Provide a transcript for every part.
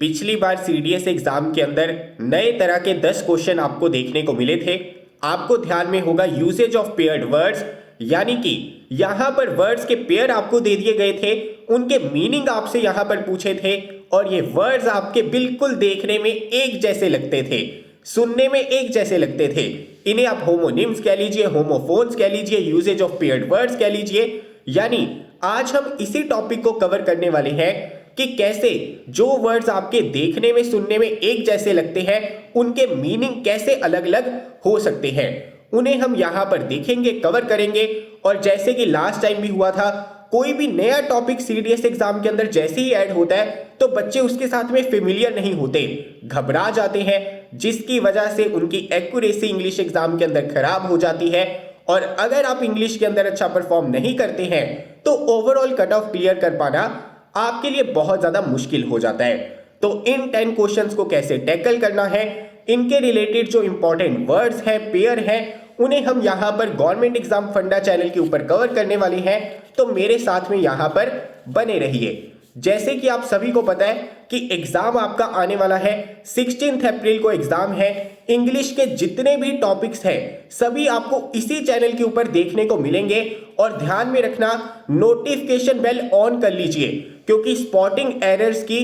पिछली बार CDS exam के अंदर नए तरह के 10 क्वेश्चन आपको देखने को मिले थे। आपको ध्यान में होगा यूसेज ऑफ पेयर्ड वर्ड्स, यानी कि यहां पर वर्ड्स के पेयर आपको दे दिए गए थे, उनके मीनिंग आपसे यहां पर पूछे थे और ये वर्ड्स आपके बिल्कुल देखने में एक जैसे लगते थे, सुनने में एक जैसे लगते थे। इन्हें आप होमोनिम्स कह लीजिए, होमोफोन्स कह लीजिए, यूसेज ऑफ पेयर्ड वर्ड्स कह लीजिए। यानी आज हम इसी टॉपिक को कवर करने वाले हैं कि कैसे जो वर्ड्स आपके देखने में सुनने में एक जैसे लगते हैं उनके मीनिंग कैसे अलग अलग हो सकते हैं, उन्हें हम यहां पर देखेंगे, कवर करेंगे। और जैसे कि लास्ट टाइम भी हुआ था, कोई भी नया टॉपिक सीडीएस एग्जाम के अंदर जैसे ही ऐड होता है तो बच्चे उसके साथ में फेमिलियर नहीं होते, घबरा जाते हैं, जिसकी वजह से उनकी एक्यूरेसी इंग्लिश एग्जाम के अंदर खराब हो जाती है। और अगर आप इंग्लिश के अंदर अच्छा परफॉर्म नहीं करते हैं तो ओवरऑल कट ऑफ क्लियर कर पाना आपके लिए बहुत ज्यादा मुश्किल हो जाता है। तो इन 10 क्वेश्चंस को कैसे टैकल करना है, इनके रिलेटेड जो इंपॉर्टेंट वर्ड्स हैं, पेयर हैं, उन्हें हम यहां पर गवर्नमेंट एग्जाम फंडा चैनल के ऊपर कवर करने वाले हैं। तो मेरे साथ में यहां पर बने रहिए। जैसे कि आप सभी को पता है कि एग्जाम आपका आने वाला है, 16 अप्रैल को एग्जाम है। इंग्लिश के जितने भी टॉपिक्स हैं सभी आपको इसी चैनल के ऊपर देखने को मिलेंगे। और ध्यान में रखना, नोटिफिकेशन बेल ऑन कर लीजिए, क्योंकि स्पॉटिंग एरर्स की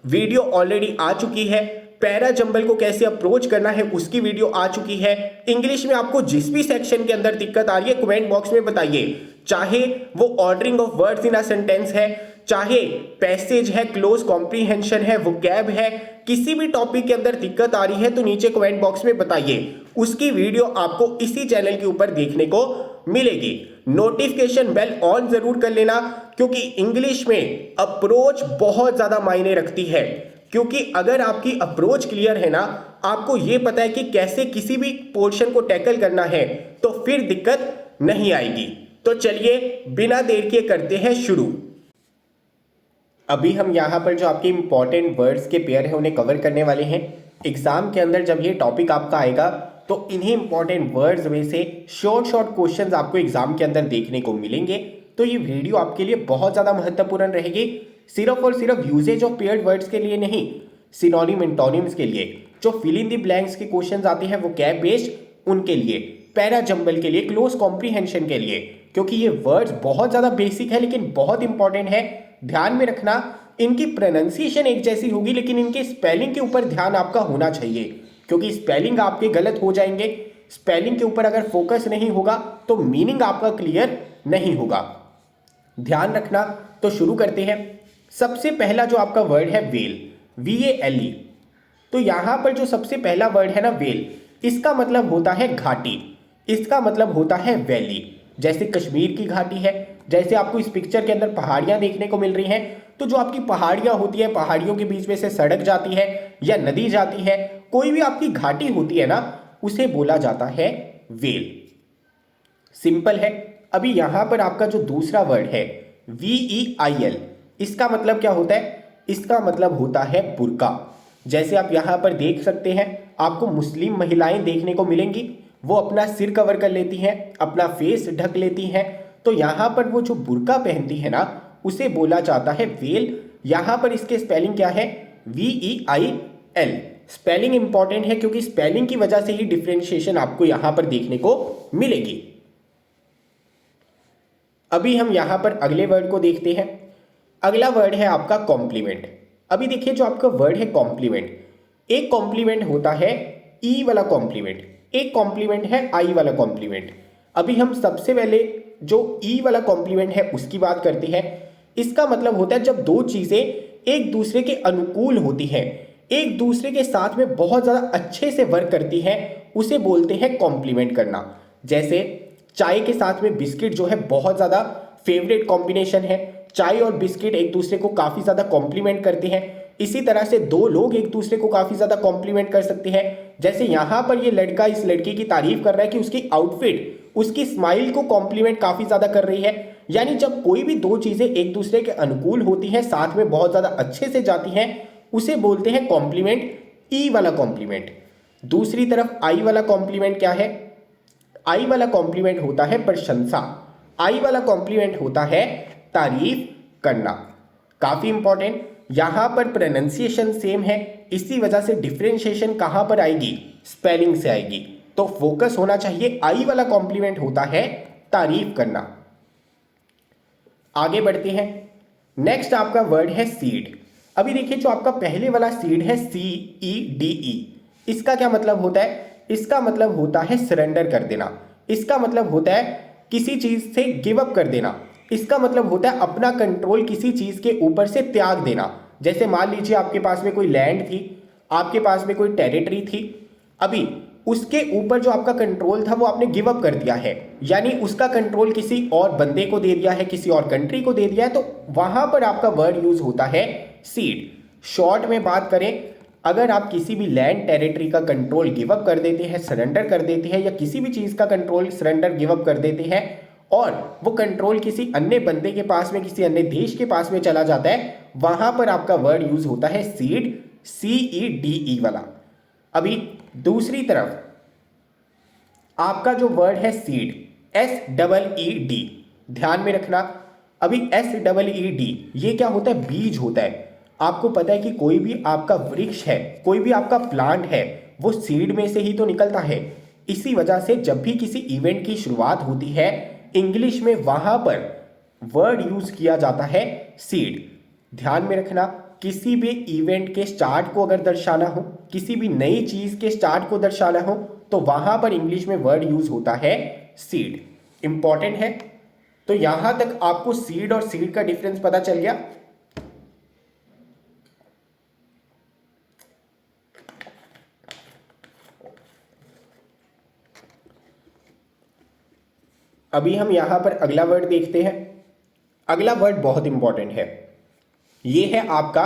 वीडियो ऑलरेडी आ चुकी है। पैरा जंबल को कैसे अप्रोच करना है उसकी वीडियो आ चुकी है। इंग्लिश में आपको जिस भी सेक्शन के अंदर दिक्कत आ रही है कमेंट बॉक्स में बताइए, चाहे वो ordering of words in a sentence है, चाहे पैसेज है, क्लोज कॉम्प्रीहेंशन है, वोकैब है, किसी भी टॉपिक के अंदर दिक्कत आ रही है तो नीचे कमेंट बॉक्स में बताइए। उसकी वीडियो आपको इसी चैनल के ऊपर देखने को मिलेगी। नोटिफिकेशन बेल ऑन जरूर कर लेना, क्योंकि इंग्लिश में अप्रोच बहुत ज्यादा मायने रखती है। क्योंकि अगर आपकी अप्रोच क्लियर है ना, आपको यह पता है कि कैसे किसी भी पोर्शन को टैकल करना है, तो फिर दिक्कत नहीं आएगी। तो चलिए बिना देर के करते हैं शुरू। अभी हम यहाँ पर जो आपके इंपॉर्टेंट वर्ड्स के पेयर हैं उन्हें कवर करने वाले हैं। एग्जाम के अंदर जब ये टॉपिक आपका आएगा तो इन्हीं इंपॉर्टेंट वर्ड्स में से शॉर्ट क्वेश्चंस आपको एग्जाम के अंदर देखने को मिलेंगे। तो ये वीडियो आपके लिए बहुत ज़्यादा महत्वपूर्ण रहेगी, सिर्फ और सिर्फ यूजेज ऑफ पेयर्ड वर्ड्स के लिए नहीं, सिनोनिम एंटोनिम्स के लिए, जो फिल इन द ब्लैंक्स के क्वेश्चंस आते हैं वो कैब बेस्ड उनके लिए, पैरा जंबल के लिए, क्लोज कॉम्प्रीहेंशन के लिए, क्योंकि ये वर्ड्स बहुत ज़्यादा बेसिक है लेकिन बहुत इंपॉर्टेंट है। ध्यान में रखना, इनकी प्रोनाउंसिएशन एक जैसी होगी लेकिन इनके स्पेलिंग के ऊपर ध्यान आपका होना चाहिए, क्योंकि स्पेलिंग आपके गलत हो जाएंगे। स्पेलिंग के ऊपर अगर फोकस नहीं होगा तो मीनिंग आपका क्लियर नहीं होगा। ध्यान रखना। तो शुरू करते हैं। सबसे पहला जो आपका वर्ड है वेल, VALE। तो यहां पर जो सबसे पहला वर्ड है ना वेल, इसका मतलब होता है घाटी, इसका मतलब होता है वैली। जैसे कश्मीर की घाटी है, जैसे आपको इस पिक्चर के अंदर पहाड़ियां देखने को मिल रही हैं, तो जो आपकी पहाड़ियां होती है, पहाड़ियों के बीच में से सड़क जाती है या नदी जाती है, कोई भी आपकी घाटी होती है ना, उसे बोला जाता है वेल। सिंपल है। अभी यहां पर आपका जो दूसरा वर्ड है VEIL, इसका मतलब क्या होता है? इसका मतलब होता है बुर्का। जैसे आप यहां पर देख सकते हैं, आपको मुस्लिम महिलाएं देखने को मिलेंगी, वो अपना सिर कवर कर लेती हैं, अपना फेस ढक लेती हैं। तो यहां पर वो जो बुर्का पहनती है ना, उसे बोला जाता है वेल। यहां पर इसके स्पेलिंग क्या है? VEIL। स्पेलिंग इंपॉर्टेंट है क्योंकि स्पेलिंग की वजह से ही डिफरेंशिएशन आपको यहां पर देखने को मिलेगी। अभी हम यहां पर अगले वर्ड को देखते हैं। अगला वर्ड है आपका कॉम्प्लीमेंट। अभी देखिए, जो आपका वर्ड है कॉम्प्लीमेंट, एक कॉम्प्लीमेंट होता है ई वाला कॉम्प्लीमेंट, एक कॉम्प्लीमेंट है आई वाला कॉम्प्लीमेंट। अभी हम सबसे पहले जो ई वाला कॉम्प्लीमेंट है उसकी बात करते हैं। इसका मतलब होता है जब दो चीजें एक दूसरे के अनुकूल होती हैं, एक दूसरे के साथ में बहुत ज्यादा अच्छे से वर्क करती हैं, उसे बोलते हैं कॉम्प्लीमेंट करना। जैसे चाय के साथ में बिस्किट जो है बहुत ज्यादा फेवरेट कॉम्बिनेशन है, चाय और बिस्किट एक दूसरे को काफी ज्यादा कॉम्प्लीमेंट करते हैं। इसी तरह से दो लोग एक दूसरे को काफी ज्यादा कॉम्प्लीमेंट कर सकते हैं। जैसे यहां पर ये लड़का इस लड़की की तारीफ कर रहा है कि उसकी आउटफिट, उसकी स्माइल को कॉम्प्लीमेंट काफी ज्यादा कर रही है। यानी जब कोई भी दो चीजें एक दूसरे के अनुकूल होती हैं, साथ में बहुत ज्यादा अच्छे से जाती हैं, उसे बोलते हैं कॉम्प्लीमेंट, ई वाला कॉम्प्लीमेंट। दूसरी तरफ आई वाला कॉम्प्लीमेंट क्या है? आई वाला कॉम्प्लीमेंट होता है प्रशंसा, आई वाला कॉम्प्लीमेंट होता है तारीफ करना। काफी इंपॉर्टेंट। यहां पर प्रोनाउंसिएशन सेम है, इसी वजह से डिफरेंशिएशन कहां पर आएगी, स्पेलिंग से आएगी। तो फोकस होना चाहिए, आई वाला कॉम्प्लीमेंट होता है तारीफ करना। आगे बढ़ते हैं, नेक्स्ट आपका वर्ड है सीड। अभी देखिए जो आपका पहले वाला सीड है CEDE, इसका क्या मतलब होता है, इसका मतलब होता है सरेंडर कर देना, इसका मतलब होता है किसी चीज से गिव अप कर देना, इसका मतलब होता है अपना कंट्रोल किसी चीज के ऊपर से त्याग देना। जैसे मान लीजिए आपके पास में कोई लैंड थी, आपके पास में कोई टेरिटरी थी, अभी उसके ऊपर जो आपका कंट्रोल था वो आपने गिव अप कर दिया है, यानी उसका कंट्रोल किसी और बंदे को दे दिया है, किसी और कंट्री को दे दिया है, तो वहां पर आपका वर्ड यूज होता है सीड। शॉर्ट में बात करें, अगर आप किसी भी लैंड टेरिटरी का कंट्रोल गिव अप कर देते हैं, सरेंडर कर देते हैं, या किसी भी चीज का कंट्रोल सरेंडर गिव अप कर देते हैं और वो कंट्रोल किसी अन्य बंदे के पास में, किसी अन्य देश के पास में चला जाता है, वहां पर आपका वर्ड यूज होता है सीड, CEDE वाला। अभी दूसरी तरफ आपका जो वर्ड है सीड, SEED, ध्यान में रखना। अभी SEED ये क्या होता है, बीज होता है। आपको पता है कि कोई भी आपका वृक्ष है, कोई भी आपका प्लांट है, वो सीड में से ही तो निकलता है। इसी वजह से जब भी किसी इवेंट की शुरुआत होती है इंग्लिश में, वहां पर वर्ड यूज किया जाता है सीड। ध्यान में रखना, किसी भी इवेंट के स्टार्ट को अगर दर्शाना हो, किसी भी नई चीज के स्टार्ट को दर्शाना हो, तो वहां पर इंग्लिश में वर्ड यूज होता है सीड। इंपॉर्टेंट है। तो यहां तक आपको सीड और सीड का डिफरेंस पता चल गया। अभी हम यहां पर अगला वर्ड देखते हैं। अगला वर्ड बहुत इंपॉर्टेंट है, ये है आपका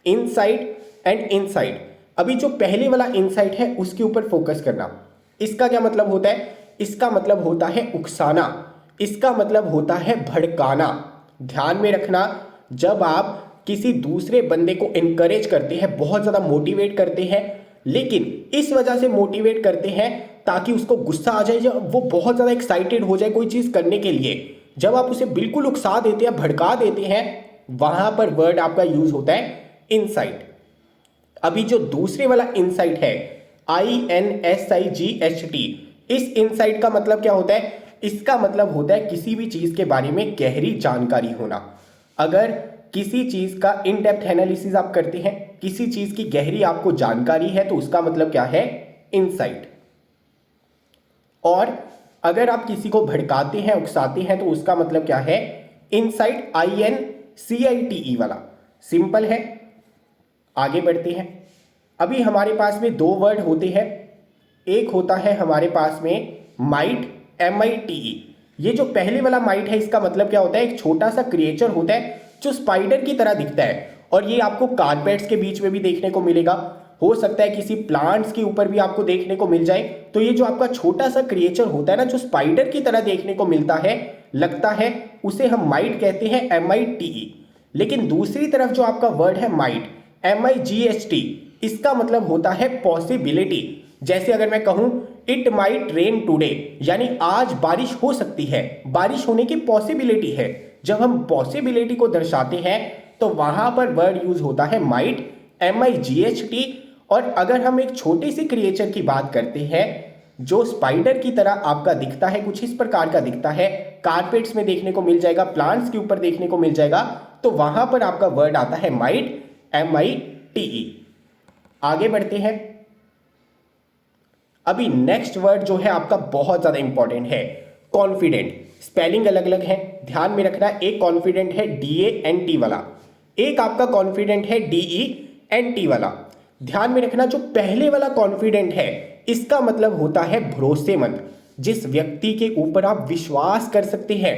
इनसाइड एंड इनसाइड। अभी जो पहले वाला इनसाइड है उसके ऊपर फोकस करना। इसका क्या मतलब होता है, इसका मतलब होता है उकसाना, इसका मतलब होता है भड़काना। ध्यान में रखना, जब आप किसी दूसरे बंदे को इनकरेज करते हैं, बहुत ज्यादा मोटिवेट करते हैं, लेकिन इस वजह से मोटिवेट करते हैं ताकि उसको गुस्सा आ जाए, जब वो बहुत ज्यादा एक्साइटेड हो जाए कोई चीज करने के लिए, जब आप उसे बिल्कुल उकसा देते हैं, भड़का देते हैं, वहां पर वर्ड आपका यूज होता है इनसाइट। अभी जो दूसरे वाला इनसाइट है INSIGHT, इस इनसाइट का मतलब क्या होता है, इसका मतलब होता है किसी भी चीज के बारे में गहरी जानकारी होना। अगर किसी चीज का इन डेप्थ एनालिसिस आप करते हैं, किसी चीज की गहरी आपको जानकारी है, तो उसका मतलब क्या है, इनसाइट। और अगर आप किसी को भड़काते हैं, उकसाते हैं, तो उसका मतलब क्या है, इनसाइट, INCITE वाला। सिंपल है। आगे बढ़ते हैं। अभी हमारे पास में दो वर्ड होते हैं, एक होता है हमारे पास में माइट, MITE। ये जो पहले वाला माइट है, इसका मतलब क्या होता है, एक छोटा सा क्रिएचर होता है जो स्पाइडर की तरह दिखता है, और ये आपको कारपेट्स के बीच में भी देखने को मिलेगा, हो सकता है किसी प्लांट्स के ऊपर भी आपको देखने को मिल जाए। तो ये जो आपका छोटा सा क्रिएचर होता है ना, जो स्पाइडर की तरह देखने को मिलता है, लगता है, उसे हम माइट कहते हैं, MITE। लेकिन दूसरी तरफ जो आपका वर्ड है माइट, MIGHT, इसका मतलब होता है पॉसिबिलिटी। जैसे अगर मैं कहूं इट माइट रेन टुडे, यानी आज बारिश हो सकती है, बारिश होने की पॉसिबिलिटी है। जब हम पॉसिबिलिटी को दर्शाते हैं तो वहां पर वर्ड यूज होता है माइट, MIGHT। और अगर हम एक छोटी सी क्रिएचर की बात करते हैं जो स्पाइडर की तरह आपका दिखता है, कुछ इस प्रकार का दिखता है, कारपेट्स में देखने को मिल जाएगा, प्लांट्स के ऊपर देखने को मिल जाएगा, तो वहां पर आपका वर्ड आता है माइट, MITE। आगे बढ़ते हैं। अभी नेक्स्ट वर्ड जो है आपका बहुत ज्यादा इंपॉर्टेंट है, कॉन्फिडेंट। स्पेलिंग अलग अलग है, ध्यान में रखना। एक कॉन्फिडेंट है DANT वाला, एक आपका कॉन्फिडेंट है DENT वाला। ध्यान में रखना, जो पहले वाला कॉन्फिडेंट है, इसका मतलब होता है भरोसेमंद, जिस व्यक्ति के ऊपर आप विश्वास कर सकते हैं,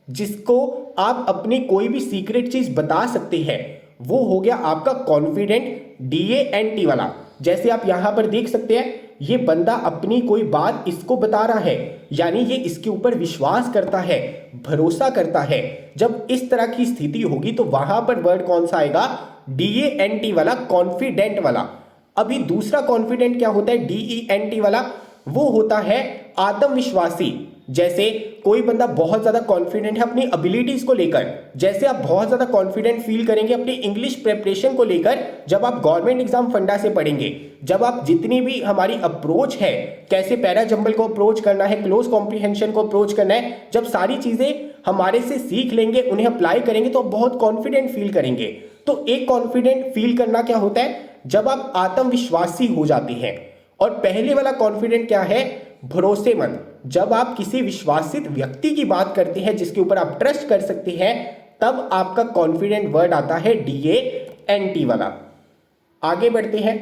जिसको आप अपनी कोई भी सीक्रेट चीज बता सकते हैं, वो हो गया आपका कॉन्फिडेंट DANT वाला। जैसे आप यहां पर देख सकते हैं, ये बंदा अपनी कोई बात इसको बता रहा है, यानी ये इसके ऊपर विश्वास करता है, भरोसा करता है। जब इस तरह की स्थिति होगी तो वहां पर वर्ड कौन सा आएगा, DANT वाला, कॉन्फिडेंट वाला। अभी दूसरा कॉन्फिडेंट क्या होता है, DENT वाला, वो होता है आत्मविश्वासी। जैसे कोई बंदा बहुत ज़्यादा कॉन्फिडेंट है अपनी एबिलिटीज़ को लेकर, जैसे आप बहुत ज़्यादा कॉन्फिडेंट फील करेंगे अपनी इंग्लिश प्रिपरेशन को लेकर जब आप गवर्नमेंट एग्जाम फंडा से पढ़ेंगे, जब आप जितनी भी हमारी अप्रोच है, कैसे पैरा जंबल को अप्रोच करना है, क्लोज कॉम्प्रिहेंशन को अप्रोच करना है, जब सारी चीज़ें हमारे से सीख लेंगे, उन्हें अप्लाई करेंगे तो आप बहुत कॉन्फिडेंट फील करेंगे। तो एक कॉन्फिडेंट फील करना क्या होता है, जब आप आत्मविश्वासी हो जाते हैं। और पहले वाला कॉन्फिडेंट क्या है, भरोसेमंद। जब आप किसी विश्वासित व्यक्ति की बात करते हैं जिसके ऊपर आप ट्रस्ट कर सकते हैं, तब आपका कॉन्फिडेंट वर्ड आता है DANT वाला। आगे बढ़ते हैं।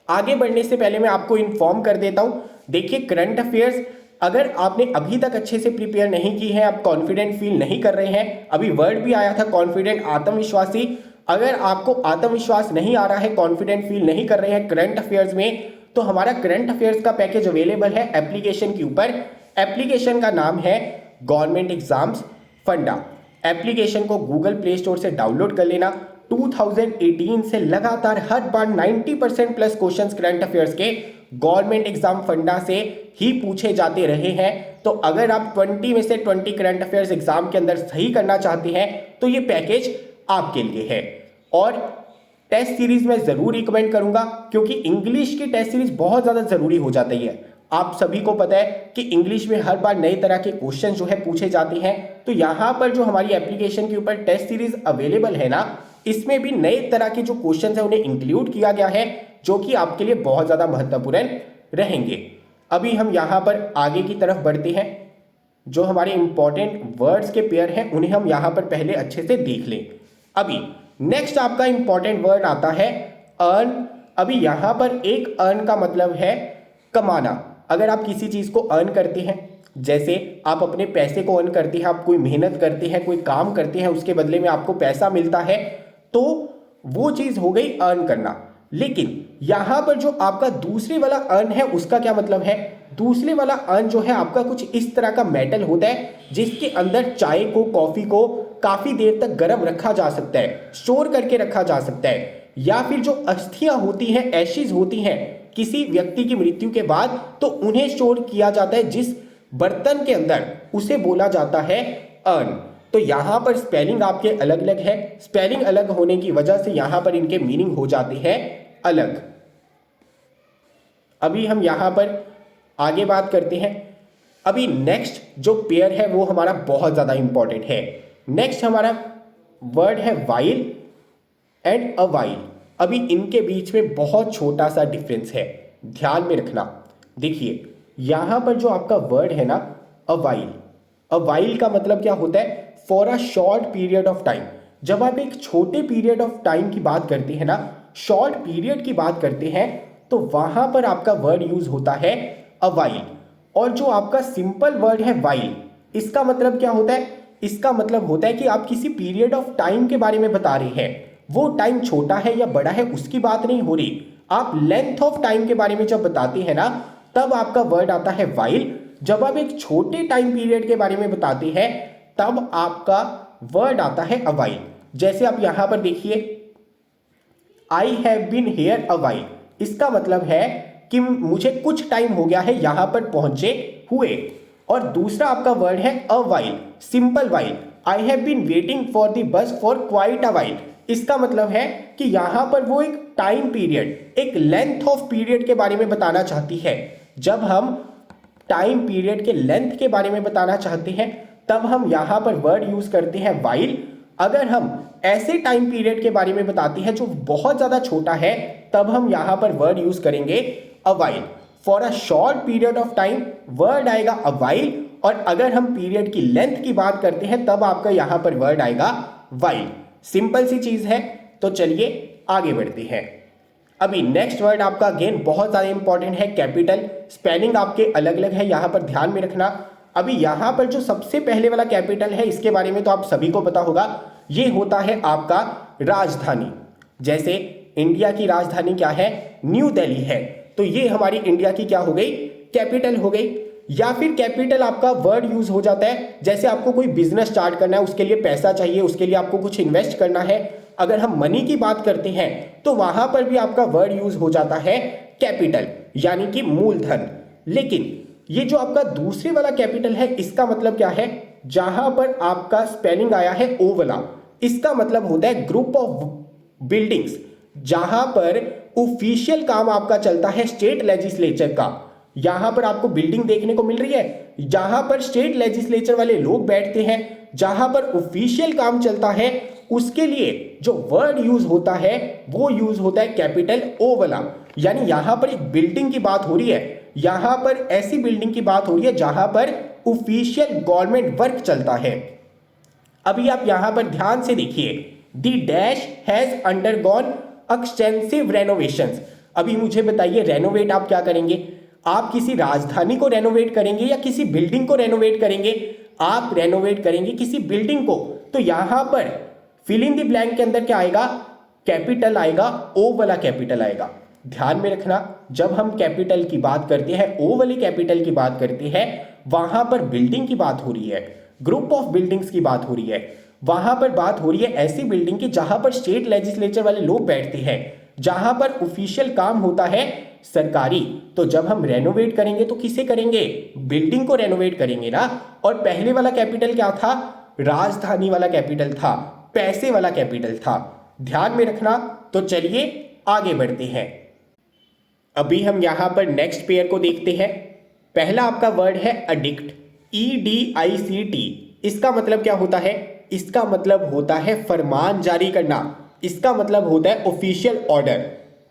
आगे बढ़ने से पहले मैं आपको इन्फॉर्म कर देता हूं, देखिए करंट अफेयर्स अगर आपने अभी तक अच्छे से प्रिपेयर नहीं की है, आप कॉन्फिडेंट फील नहीं कर रहे हैं, अभी वर्ड भी आया था कॉन्फिडेंट, आत्मविश्वासी, अगर आपको आत्मविश्वास नहीं आ रहा है, कॉन्फिडेंट फील नहीं कर रहे हैं करंट अफेयर्स में, तो हमारा करंट अफेयर्स का पैकेज अवेलेबल है एप्लीकेशन के ऊपर। एप्लीकेशन का नाम है गवर्नमेंट एग्जाम्स फंडा। एप्लीकेशन को गूगल प्ले स्टोर से डाउनलोड कर लेना। 2018 से लगातार हर बार 90% प्लस क्वेश्चंस करंट अफेयर्स के गवर्नमेंट एग्जाम फंडा से ही पूछे जाते रहे हैं। तो अगर आप 20 में से 20 करंट अफेयर्स एग्जाम के अंदर सही करना चाहते हैं तो ये पैकेज आपके लिए है। और टेस्ट सीरीज में जरूर रिकमेंड करूंगा, क्योंकि इंग्लिश की टेस्ट सीरीज बहुत ज्यादा जरूरी हो जाती है। आप सभी को पता है कि इंग्लिश में हर बार नए तरह के क्वेश्चन जो है पूछे जाते हैं, तो यहाँ पर जो हमारी एप्लीकेशन के ऊपर टेस्ट सीरीज अवेलेबल है ना, इसमें भी नए तरह के जो क्वेश्चन है उन्हें इंक्लूड किया गया है, जो कि आपके लिए बहुत ज्यादा महत्वपूर्ण रहेंगे। अभी हम यहाँ पर आगे की तरफ बढ़ते हैं। जो हमारे इंपॉर्टेंट वर्ड्स के पेयर हैं उन्हें हम यहाँ पर पहले अच्छे से देख लें। अभी नेक्स्ट आपका इंपॉर्टेंट वर्ड आता है अर्न। अभी यहाँ पर एक अर्न का मतलब है कमाना। अगर आप किसी चीज को अर्न करते हैं, जैसे आप अपने पैसे को अर्न करते हैं, आप कोई मेहनत करते हैं, कोई काम करते हैं, उसके बदले में आपको पैसा मिलता है, तो वो चीज हो गई अर्न करना। लेकिन यहां पर जो आपका दूसरे वाला अर्न है उसका क्या मतलब है, दूसरे वाला अर्न जो है आपका कुछ इस तरह का मेटल होता है जिसके अंदर चाय को, कॉफी को काफी देर तक गर्म रखा जा सकता है, स्टोर करके रखा जा सकता है। या फिर जो अस्थियां होती हैं, एशिज होती हैं किसी व्यक्ति की मृत्यु के बाद, तो उन्हें स्टोर किया जाता है जिस बर्तन के अंदर, उसे बोला जाता है अर्न। तो यहां पर स्पेलिंग आपके अलग अलग है, स्पेलिंग अलग होने की वजह से यहां पर इनके मीनिंग हो जाते हैं अलग। अभी हम यहां पर आगे बात करते हैं। अभी नेक्स्ट जो पेयर है वो हमारा बहुत ज्यादा इंपॉर्टेंट है। नेक्स्ट हमारा वर्ड है वाइल एंड अवाइल। अभी इनके बीच में बहुत छोटा सा डिफरेंस है, ध्यान में रखना। देखिए यहां पर जो आपका वर्ड है ना अवाइल, अवाइल का मतलब क्या होता है, for a short period of time. जब आप एक छोटे पीरियड ऑफ टाइम की बात करते हैं ना, शॉर्ट पीरियड की बात करते हैं, तो वहां पर आपका वर्ड यूज होता है अवाइल। और जो आपका सिंपल वर्ड है वाइल, इसका मतलब क्या होता है, इसका मतलब होता है कि आप किसी पीरियड ऑफ टाइम के बारे में बता रहे हैं। वो टाइम छोटा है या बड़ा है उसकी बात नहीं हो रही, आप लेंथ ऑफ टाइम के बारे में जब बताते हैं ना, तब आपका वर्ड आता है वाइल। जब आप एक छोटे टाइम पीरियड के बारे में बताते हैं तब आपका वर्ड आता है अवाइल। जैसे आप यहां पर देखिए, आई हैव बीन हेयर अवाइल, इसका मतलब है कि मुझे कुछ टाइम हो गया है यहां पर पहुंचे हुए। और दूसरा आपका वर्ड है awhile, simple while, I have been waiting for the bus for quite a while. इसका मतलब है कि यहां पर वो एक टाइम पीरियड, एक लेंथ ऑफ पीरियड के बारे में बताना चाहती है। जब हम टाइम पीरियड के लेंथ के बारे में बताना चाहते हैं तब हम यहां पर वर्ड यूज करते हैं वाइल। अगर हम ऐसे टाइम पीरियड के बारे में बताते हैं जो बहुत ज्यादा छोटा है, तब हम यहां पर वर्ड यूज करेंगे awhile. For a short period of time word आएगा अवाइल, और अगर हम पीरियड की लेंथ की बात करते हैं तब आपका यहां पर वर्ड आएगा वाइल। सिंपल सी चीज है। तो चलिए आगे बढ़ते हैं। अभी नेक्स्ट वर्ड आपका अगेन बहुत ज्यादा इंपॉर्टेंट है, कैपिटल। स्पेलिंग आपके अलग अलग है, यहां पर ध्यान में रखना। अभी यहां पर जो सबसे पहले वाला कैपिटल है, इसके बारे में तो आप सभी को पता होगा, ये होता है आपका राजधानी। जैसे इंडिया की राजधानी क्या है, न्यू दिल्ली है, तो ये हमारी इंडिया की क्या हो गई, कैपिटल हो गई। या फिर कैपिटल आपका वर्ड यूज हो जाता है, जैसे आपको कोई बिजनेस स्टार्ट करना है, उसके लिए पैसा चाहिए, उसके लिए आपको कुछ इन्वेस्ट करना है। अगर हम मनी की बात करते हैं तो वहां पर भी आपका वर्ड यूज हो जाता है कैपिटल, यानी कि मूलधन। लेकिन ये जो आपका दूसरे वाला कैपिटल है इसका मतलब क्या है, जहां पर आपका स्पेलिंग आया है ओ वाला, इसका मतलब होता है ग्रुप ऑफ बिल्डिंग्स जहां पर ऑफिशियल काम आपका चलता है स्टेट लेजिस्लेचर का। यहां पर आपको बिल्डिंग देखने को मिल रही है जहां पर स्टेट लेजिस्लेचर वाले लोग बैठते हैं, जहां पर ऑफिशियल काम चलता है, उसके लिए जो वर्ड यूज होता है वो यूज होता है कैपिटल ओ वाला। यानी यहां पर एक बिल्डिंग की बात हो रही है, यहां पर ऐसी बिल्डिंग की बात हो रही है जहां पर ऑफिशियल गवर्नमेंट वर्क चलता है। अभी आप यहां पर ध्यान से देखिए, the dash has undergone extensive renovations. अभी मुझे बताइए, रेनोवेट आप क्या करेंगे? आप किसी राजधानी को रेनोवेट करेंगे या किसी बिल्डिंग को रेनोवेट करेंगे? आप रेनोवेट करेंगे किसी बिल्डिंग को। तो यहां पर फिल इन द ब्लैंक के अंदर क्या आएगा? कैपिटल आएगा, ओ वाला कैपिटल आएगा। ध्यान में रखना, जब हम कैपिटल की बात करते हैं, ओ वाले कैपिटल की बात करते हैं, वहां पर बिल्डिंग की बात हो रही है, ग्रुप ऑफ बिल्डिंग्स की बात हो रही है। वहां पर बात हो रही है ऐसी बिल्डिंग की जहां पर स्टेट लेजिस्लेचर वाले लोग बैठते हैं, जहां पर ऑफिशियल काम होता है सरकारी। तो जब हम रेनोवेट करेंगे तो किसे करेंगे? बिल्डिंग को रेनोवेट करेंगे ना। और पहले वाला कैपिटल क्या था? राजधानी वाला कैपिटल था, पैसे वाला कैपिटल था। ध्यान में रखना। तो चलिए आगे बढ़ते हैं। अभी हम यहां पर नेक्स्ट पेयर को देखते हैं। पहला आपका वर्ड है अडिक्ट, EDICT। इसका मतलब क्या होता है? इसका मतलब होता है फरमान जारी करना, इसका मतलब होता है ऑफिशियल ऑर्डर।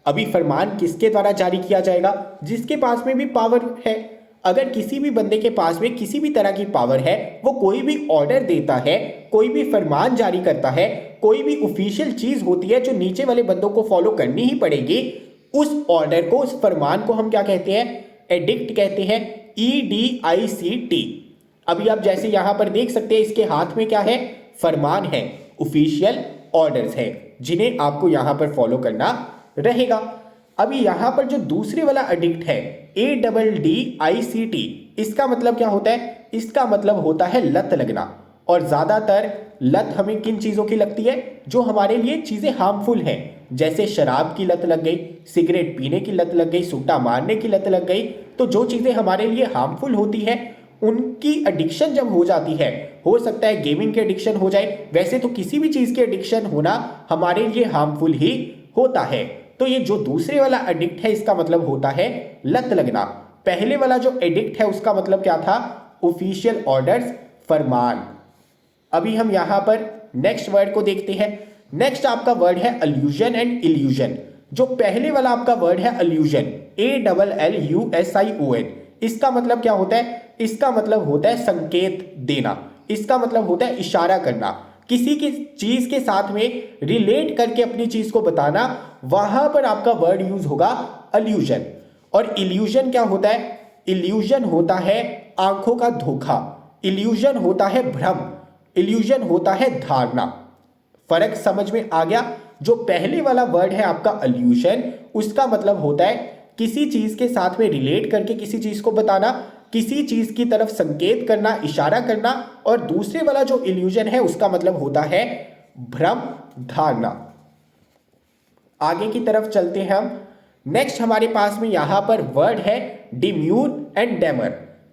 अभी फरमान किसके द्वारा जारी किया जाएगा? जिसके पास में भी पावर है। अगर किसी भी बंदे के पास में किसी भी तरह की पावर है, वो कोई भी ऑर्डर देता है, कोई भी फरमान जारी करता है, कोई भी ऑफिशियल चीज होती है जो नीचे वाले बंदों को फॉलो करनी ही पड़ेगी, उस ऑर्डर को, उस फरमान को हम क्या कहते हैं? एडिक्ट कहते हैं, EDICT। अभी आप जैसे यहां पर देख सकते हैं, इसके हाथ में क्या है? फरमान है, ऑफिशियल ऑर्डर्स है, जिन्हें आपको यहां पर फॉलो करना रहेगा। अभी यहां पर जो दूसरे वाला एडिक्ट है, ADDICT, इसका मतलब क्या होता है? इसका मतलब होता है लत लगना। और ज्यादातर लत हमें किन चीजों की लगती है? जो हमारे लिए चीजें हार्मफुल हैं, जैसे शराब की लत लग गई, सिगरेट पीने की लत लग गई, सुट्टा मारने की लत लग गई। तो जो चीजें हमारे लिए हार्मफुल होती है, उनकी एडिक्शन जब हो जाती है, हो सकता है गेमिंग की एडिक्शन हो जाए, वैसे तो किसी भी चीज की एडिक्शन होना हमारे लिए हार्मफुल ही होता है। तो ये जो दूसरे वाला एडिक्ट है, इसका मतलब होता है लत लगना। पहले वाला जो एडिक्ट है उसका मतलब क्या था? ऑफिशियल ऑर्डर्स, फरमान। अभी हम यहां पर नेक्स्ट वर्ड को देखते हैं। नेक्स्ट आपका वर्ड है अल्यूजन एंड इल्यूजन। जो पहले वाला आपका वर्ड है अल्यूजन, ALLUSION, इसका मतलब क्या होता है? इसका मतलब होता है संकेत देना, इसका मतलब होता है इशारा करना, किसी की चीज के साथ में रिलेट करके अपनी चीज को बताना। वहां पर आपका वर्ड यूज होगा अल्यूजन। और इल्यूजन क्या होता है? इल्यूजन होता है आंखों का धोखा, इल्यूजन होता है भ्रम, इल्यूजन होता है धारणा। फर्क समझ में आ गया? जो पहले वाला वर्ड है आपका अल्यूजन, उसका मतलब होता है किसी चीज के साथ में रिलेट करके किसी चीज को बताना, किसी चीज की तरफ संकेत करना, इशारा करना। और दूसरे वाला जो इल्यूजन है उसका मतलब होता है भ्रम, धारणा। आगे की तरफ चलते हैं हम। नेक्स्ट हमारे पास में यहां पर वर्ड है डिम्यूर एंड डेमर।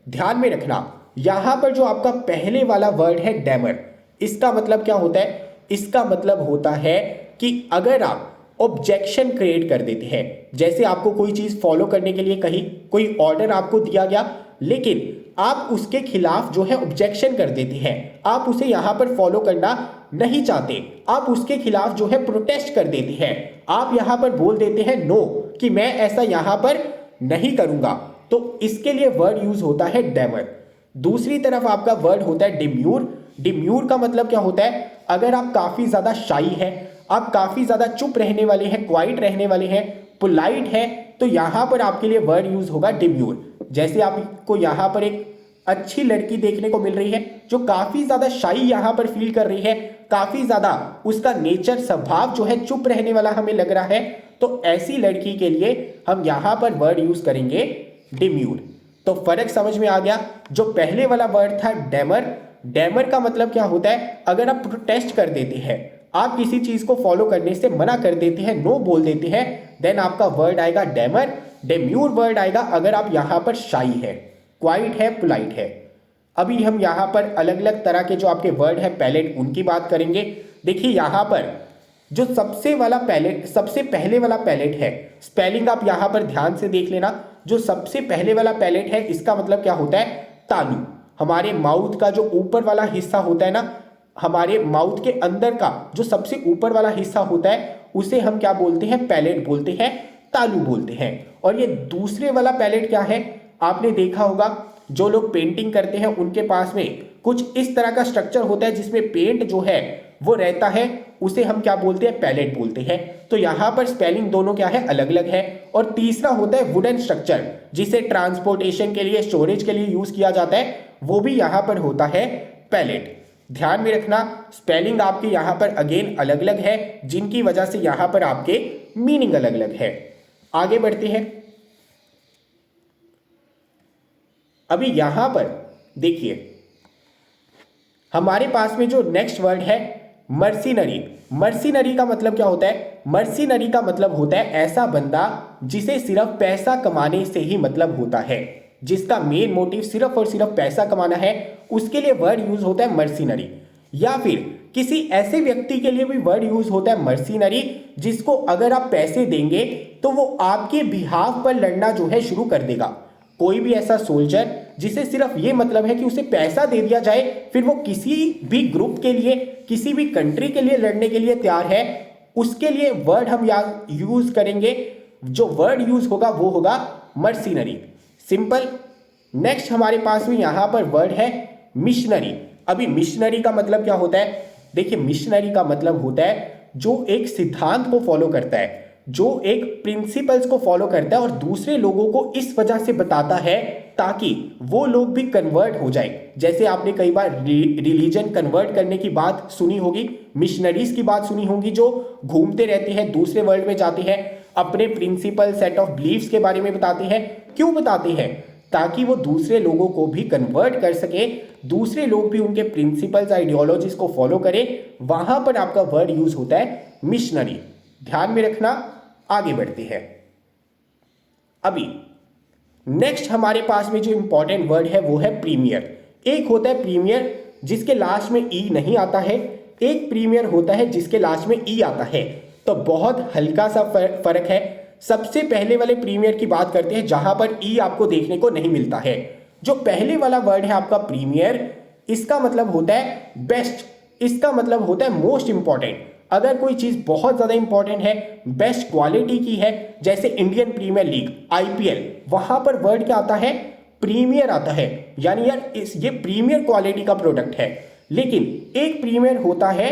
ध्यान में रखना, यहां पर जो आपका पहले वाला वर्ड है डेमर, इसका मतलब क्या होता है? इसका मतलब होता है कि अगर आप ऑब्जेक्शन क्रिएट कर देते हैं, जैसे आपको कोई चीज फॉलो करने के लिए कही, कोई ऑर्डर आपको दिया गया, लेकिन आप उसके खिलाफ जो है ऑब्जेक्शन कर देते हैं, आप उसे यहां पर फॉलो करना नहीं चाहते, आप उसके खिलाफ जो है प्रोटेस्ट कर देते हैं, आप यहां पर बोल देते हैं नो, कि मैं ऐसा यहां पर नहीं करूंगा, तो इसके लिए वर्ड यूज होता है डेमर। दूसरी तरफ आपका वर्ड होता है डिम्यूर। डिम्यूर का मतलब क्या होता है? अगर आप काफी ज्यादा शाई है, आप काफी ज्यादा चुप रहने वाले हैं, क्वाइट रहने वाले हैं, पोलाइट है, तो यहां पर आपके लिए वर्ड यूज होगा डिम्यूर। जैसे आपको यहां पर एक अच्छी लड़की देखने को मिल रही है जो काफी ज्यादा शाई यहां पर फील कर रही है, काफी ज्यादा उसका नेचर, स्वभाव जो है चुप रहने वाला हमें लग रहा है, तो ऐसी लड़की के लिए हम यहां पर वर्ड यूज करेंगे डिम्यूर। तो फर्क समझ में आ गया? जो पहले वाला वर्ड था डेमर, डेमर का मतलब क्या होता है? अगर आप प्रोटेस्ट कर देते हैं, आप किसी चीज को फॉलो करने से मना कर देते हैं, नो बोल देते हैं, देन आपका वर्ड आएगा डेमर। डेम्यूर वर्ड आएगा अगर आप यहां पर शाई है, क्वाइट है, पोलाइट है। अभी हम यहाँ पर अलग अलग तरह के जो आपके वर्ड है पैलेट उनकी बात करेंगे। देखिए यहाँ पर जो सबसे पहले वाला पैलेट है, स्पेलिंग आप यहाँ पर ध्यान से देख लेना। जो सबसे पहले वाला पैलेट है इसका मतलब क्या होता है, तालू। हमारे माउथ का जो ऊपर वाला हिस्सा होता है ना, हमारे माउथ के अंदर का जो सबसे ऊपर वाला हिस्सा होता है उसे हम क्या बोलते हैं, पैलेट बोलते हैं, तालू बोलते हैं। और ये दूसरे वाला पैलेट क्या है, आपने देखा होगा जो लोग पेंटिंग करते हैं उनके पास में कुछ इस तरह का स्ट्रक्चर होता है जिसमें पेंट जो है वो रहता है, उसे हम क्या बोलते हैं, पैलेट बोलते हैं। तो यहाँ पर स्पेलिंग दोनों क्या है, अलग अलग है। और तीसरा होता है वुडन स्ट्रक्चर, जिसे ट्रांसपोर्टेशन के लिए, स्टोरेज के लिए यूज किया जाता है, वो भी यहाँ पर होता है पैलेट। ध्यान में रखना स्पेलिंग आपके यहाँ पर अगेन अलग अलग है, जिनकी वजह से यहाँ पर आपके मीनिंग अलग अलग है। आगे बढ़ते हैं। अभी यहां पर देखिए हमारे पास में जो नेक्स्ट वर्ड है मर्सिनरी। मर्सिनरी का मतलब क्या होता है, मर्सिनरी का मतलब होता है ऐसा बंदा जिसे सिर्फ पैसा कमाने से ही मतलब होता है, जिसका मेन मोटिव सिर्फ और सिर्फ पैसा कमाना है, उसके लिए वर्ड यूज होता है मर्सिनरी। या फिर किसी ऐसे व्यक्ति के लिए भी वर्ड यूज होता है मर्सिनरी जिसको अगर आप पैसे देंगे तो वो आपके बिहाफ पर लड़ना जो है शुरू कर देगा। कोई भी ऐसा सोल्जर जिसे सिर्फ ये मतलब है कि उसे पैसा दे दिया जाए, फिर वो किसी भी ग्रुप के लिए, किसी भी कंट्री के लिए लड़ने के लिए तैयार है, उसके लिए वर्ड हम यहाँ यूज करेंगे। जो वर्ड यूज होगा वो होगा मर्सिनरी, सिंपल। नेक्स्ट हमारे पास में यहां पर वर्ड है मिशनरी। अभी मिशनरी का मतलब क्या होता है, देखिए मिशनरी का मतलब होता है जो एक सिद्धांत को फॉलो करता है, जो एक प्रिंसिपल्स को फॉलो करता है और दूसरे लोगों को इस वजह से बताता है ताकि वो लोग भी कन्वर्ट हो जाए। जैसे आपने कई बार रिलीजन कन्वर्ट करने की बात सुनी होगी, मिशनरीज की बात सुनी होगी, जो घूमते रहते हैं, दूसरे वर्ल्ड में जाते हैं, अपने प्रिंसिपल सेट ऑफ बिलीफ्स के बारे में बताते हैं। क्यों बताते हैं, ताकि वो दूसरे लोगों को भी कन्वर्ट कर सके, दूसरे लोग भी उनके प्रिंसिपल्स, आइडियोलॉजीज को फॉलो करें। वहां पर आपका वर्ड यूज होता है मिशनरी। ध्यान में रखना। आगे बढ़ते हैं। अभी नेक्स्ट हमारे पास में जो इंपॉर्टेंट वर्ड है वो है प्रीमियर। एक होता है प्रीमियर जिसके लास्ट में ई नहीं आता है, एक प्रीमियर होता है जिसके लास्ट में ई आता है। तो बहुत हल्का सा फर्क है। सबसे पहले वाले प्रीमियर की बात करते हैं जहां पर ई आपको देखने को नहीं मिलता है। जो पहले वाला वर्ड है आपका प्रीमियर, इसका मतलब होता है बेस्ट, इसका मतलब होता है मोस्ट इंपॉर्टेंट। अगर कोई चीज बहुत ज्यादा इंपॉर्टेंट है, बेस्ट क्वालिटी की है, जैसे इंडियन प्रीमियर लीग आईपीएल, वहां पर वर्ड क्या आता है, प्रीमियर आता है। यानी यार ये प्रीमियर क्वालिटी का प्रोडक्ट है। लेकिन एक प्रीमियर होता है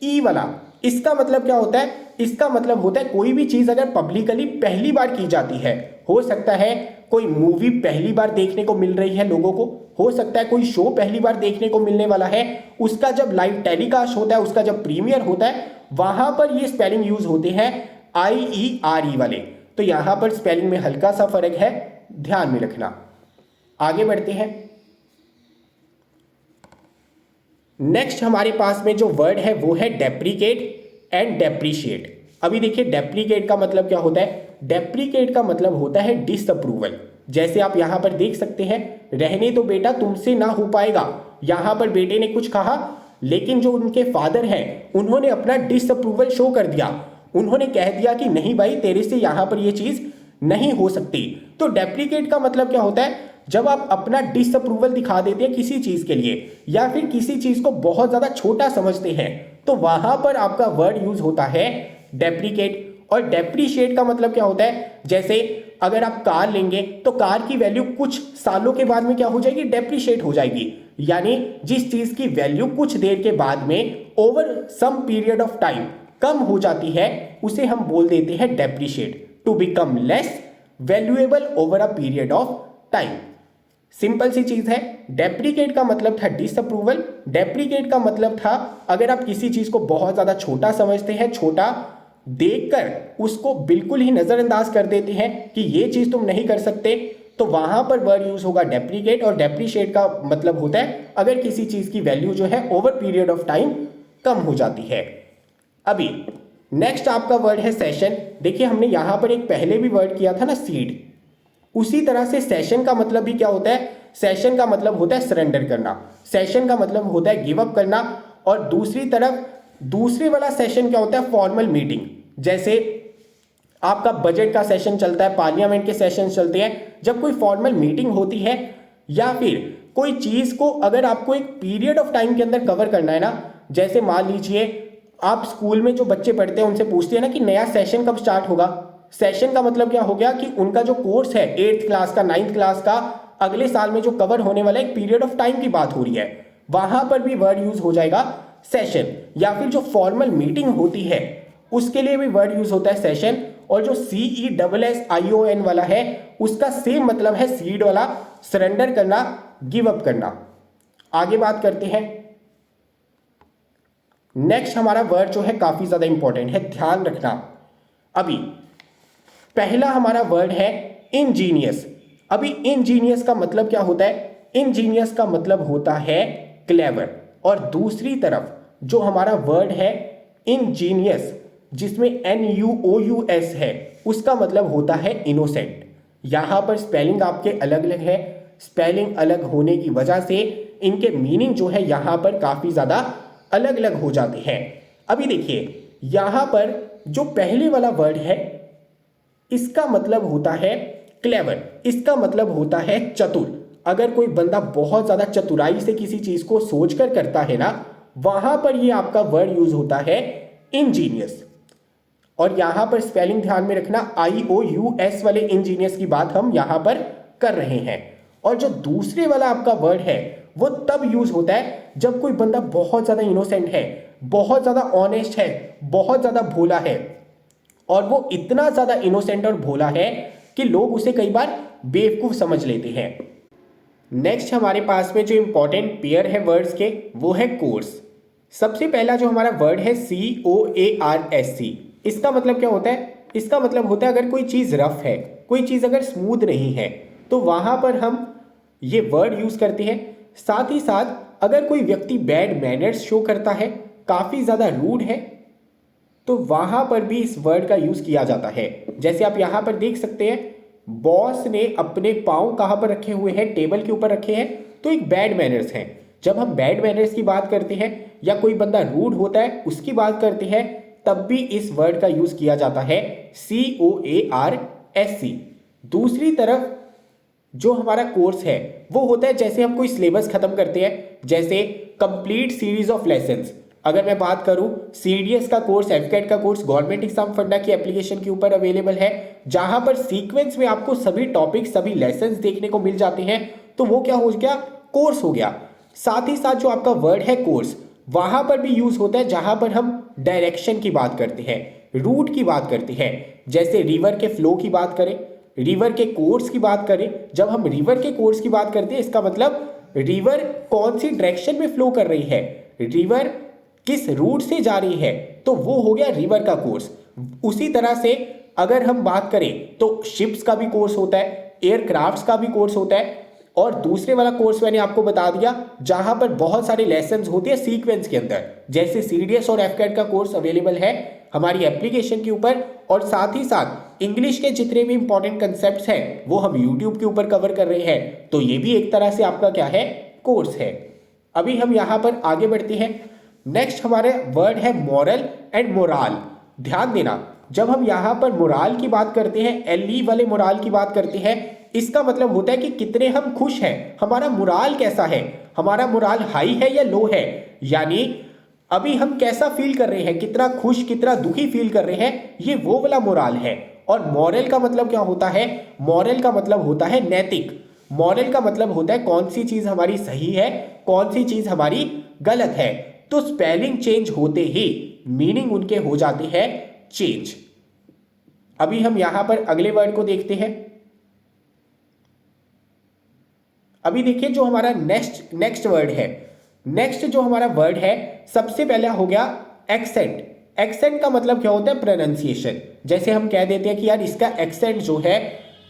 ई वाला, इसका मतलब क्या होता है, इसका मतलब होता है कोई भी चीज अगर पब्लिकली पहली बार की जाती है, हो सकता है कोई मूवी पहली बार देखने को मिल रही है लोगों को, हो सकता है कोई शो पहली बार देखने को मिलने वाला है, उसका जब लाइव टेलीकास्ट होता है, उसका जब प्रीमियर होता है, वहां पर ये स्पेलिंग यूज होते हैं IERE वाले। तो यहां पर स्पेलिंग में हल्का सा फर्क है, ध्यान में रखना। आगे बढ़ते हैं। नेक्स्ट हमारे पास में जो वर्ड है वो है डेप्रिकेट एंड डेप्रिशिएट। अभी देखिए डेप्रिकेट का मतलब क्या होता है, डेप्रिकेट का मतलब होता है डिसअप्रूवल। जैसे आप यहां पर देख सकते हैं, रहने तो बेटा तुमसे ना हो पाएगा। यहां पर बेटे ने कुछ कहा, लेकिन जो उनके फादर हैं उन्होंने अपना डिसअप्रूवल शो कर दिया। उन्होंने कह दिया कि नहीं भाई तेरे से यहां पर ये चीज नहीं हो सकती। तो डेप्रिकेट का मतलब क्या होता है, जब आप अपना डिसअप्रूवल दिखा देते हैं किसी चीज के लिए, या फिर किसी चीज को बहुत ज्यादा छोटा समझते हैं, तो वहां पर आपका वर्ड यूज होता है डेप्रिकेट। और डेप्रिशिएट का मतलब क्या होता है, जैसे अगर आप कार लेंगे तो कार की वैल्यू कुछ सालों के बाद में क्या हो जाएगी, डेप्रिशिएट हो जाएगी। यानी जिस चीज की वैल्यू कुछ देर के बाद में over some period of time कम हो जाती है, उसे हम बोल देते हैं depreciate, to become less valuable over a period of time. Simple सी चीज है। डेप्रिकेट का मतलब था डिसअप्रूवल, डेप्रिकेट का मतलब था अगर आप किसी चीज को बहुत ज्यादा छोटा समझते हैं, छोटा देखकर उसको बिल्कुल ही नजरअंदाज कर देते हैं कि ये चीज तुम नहीं कर सकते, तो वहां पर वर्ड यूज होगा डेप्रिकेट। और डेप्रिशिएट का मतलब होता है अगर किसी चीज की वैल्यू जो है ओवर पीरियड ऑफ टाइम कम हो जाती है। अभी नेक्स्ट आपका वर्ड है सेशन। देखिए हमने यहां पर एक पहले भी वर्ड किया था ना, सीड, उसी तरह से सेशन का मतलब भी क्या होता है, सेशन का मतलब होता है सरेंडर करना, सेशन का मतलब होता है गिव अप करना। और दूसरी तरफ दूसरे वाला सेशन क्या होता है, फॉर्मल मीटिंग। जैसे आपका बजट का सेशन चलता है, पार्लियामेंट के सेशन चलते हैं, जब कोई फॉर्मल मीटिंग होती है या फिर कोई चीज को अगर आपको एक पीरियड ऑफ टाइम के अंदर कवर करना है ना, जैसे मान लीजिए आप स्कूल में जो बच्चे पढ़ते हैं उनसे पूछते हैं ना कि नया सेशन कब स्टार्ट होगा। सेशन का मतलब क्या हो गया कि उनका जो कोर्स है 8th क्लास का 9th क्लास का अगले साल में जो कवर होने वाला एक पीरियड ऑफ टाइम की बात हो रही है, वहां पर भी वर्ड यूज हो जाएगा सेशन। या फिर जो फॉर्मल मीटिंग होती है उसके लिए भी वर्ड यूज होता है सेशन। और जो CESSION वाला है उसका सेम मतलब है सीड वाला, सरेंडर करना, गिव अप करना। आगे बात करते हैं। नेक्स्ट हमारा वर्ड जो है काफी ज्यादा इंपॉर्टेंट है, ध्यान रखना। अभी पहला हमारा वर्ड है इंजीनियस। अभी इंजीनियस का मतलब क्या होता है, इंजीनियस का मतलब होता है क्लेवर। और दूसरी तरफ जो हमारा वर्ड है इंजीनियस जिसमें NUOUS है उसका मतलब होता है इनोसेंट। यहां पर स्पेलिंग आपके अलग अलग है, स्पेलिंग अलग होने की वजह से इनके मीनिंग जो है यहां पर काफी ज्यादा अलग अलग हो जाते हैं। अभी देखिए यहां पर जो पहले वाला वर्ड है इसका मतलब होता है क्लेवर, इसका मतलब होता है चतुर। अगर कोई बंदा बहुत ज्यादा चतुराई से किसी चीज को सोचकर करता है ना, वहां पर ये आपका वर्ड यूज होता है इंजीनियस। और यहां पर स्पेलिंग ध्यान में रखना, IOUS वाले इंजीनियस की बात हम यहां पर कर रहे हैं। और जो दूसरे वाला आपका वर्ड है वो तब यूज होता है जब कोई बंदा बहुत ज्यादा इनोसेंट है, बहुत ज्यादा ऑनेस्ट है, बहुत ज्यादा भोला है। और वो इतना ज्यादा इनोसेंट और भोला है कि लोग उसे कई बार बेवकूफ समझ लेते हैं। नेक्स्ट हमारे पास में जो इंपॉर्टेंट पेयर है वर्ड्स के वो है कोर्स। सबसे पहला जो हमारा वर्ड है COARSC। इसका मतलब क्या होता है, इसका मतलब होता है अगर कोई चीज रफ है, कोई चीज अगर स्मूथ नहीं है तो वहां पर हम ये वर्ड यूज करते हैं। साथ ही साथ अगर कोई व्यक्ति बैड मैनर्स शो करता है, काफी ज्यादा रूड है, तो वहां पर भी इस वर्ड का यूज किया जाता है। जैसे आप यहां पर देख सकते हैं बॉस ने अपने पांव कहां पर रखे हुए हैं, टेबल के ऊपर रखे हैं, तो एक बैड मैनर्स है। जब हम बैड मैनर्स की बात करते हैं या कोई बंदा रूड होता है उसकी बात करते हैं तब भी इस वर्ड का यूज किया जाता है COARSC। दूसरी तरफ जो हमारा कोर्स है वो होता है जैसे हम कोई सिलेबस खत्म करते हैं, जैसे कंप्लीट सीरीज ऑफ लेसन्स। अगर मैं बात करूं CDS का कोर्स, FCAT का कोर्स गवर्नमेंट एग्जाम फंडा की एप्लीकेशन के ऊपर अवेलेबल है, जहां पर सीक्वेंस में आपको सभी टॉपिक सभी लेसन्स देखने को मिल जाते हैं, तो वो क्या हो गया, कोर्स हो गया। साथ ही साथ जो आपका वर्ड है कोर्स वहां पर भी यूज होता है जहां पर हम डायरेक्शन की बात करते हैं, रूट की बात करते हैं। जैसे रिवर के फ्लो की बात करें, रिवर के कोर्स की बात करें। जब हम रिवर के कोर्स की बात करते हैं इसका मतलब रिवर कौन सी डायरेक्शन में फ्लो कर रही है, रिवर किस रूट से जा रही है, तो वो हो गया रिवर का कोर्स। उसी तरह से अगर हम बात करें तो शिप्स का भी कोर्स होता है, एयरक्राफ्ट्स का भी कोर्स होता है। और दूसरे वाला कोर्स मैंने आपको बता दिया जहां पर बहुत सारे लेसन्स होते हैं सीक्वेंस के अंदर, जैसे CDS और FCAT का कोर्स अवेलेबल है हमारी एप्लीकेशन के ऊपर। और साथ ही साथ इंग्लिश के जितने भी इंपॉर्टेंट कंसेप्ट्स हैं वो हम यूट्यूब के ऊपर कवर कर रहे हैं, तो ये भी एक तरह से आपका क्या है, कोर्स है। अभी हम यहां पर आगे बढ़ते हैं। नेक्स्ट हमारे वर्ड है मॉरल एंड मोराल। ध्यान देना, जब हम यहां पर मोराल की बात करते हैं, LE वाले मोराल की बात करते हैं, इसका मतलब होता है कि कितने हम खुश हैं, हमारा मोराल कैसा है, हमारा मोराल हाई है या लो है, यानी अभी हम कैसा फील कर रहे हैं, कितना खुश कितना दुखी फील कर रहे हैं, ये वो वाला मोराल है। और मॉरल का मतलब क्या होता है, मॉरल का मतलब होता है नैतिक। मॉरल का मतलब होता है कौन सी चीज हमारी सही है, कौन सी चीज हमारी गलत है। तो स्पेलिंग चेंज होते ही मीनिंग उनके हो जाते हैं चेंज। अभी हम यहां पर अगले वर्ड को देखते हैं। अभी देखिए जो हमारा नेक्स्ट वर्ड है, नेक्स्ट जो हमारा वर्ड है सबसे पहला हो गया एक्सेंट। एक्सेंट का मतलब क्या होता है, प्रोनाउंसिएशन। जैसे हम कह देते हैं कि यार इसका एक्सेंट जो है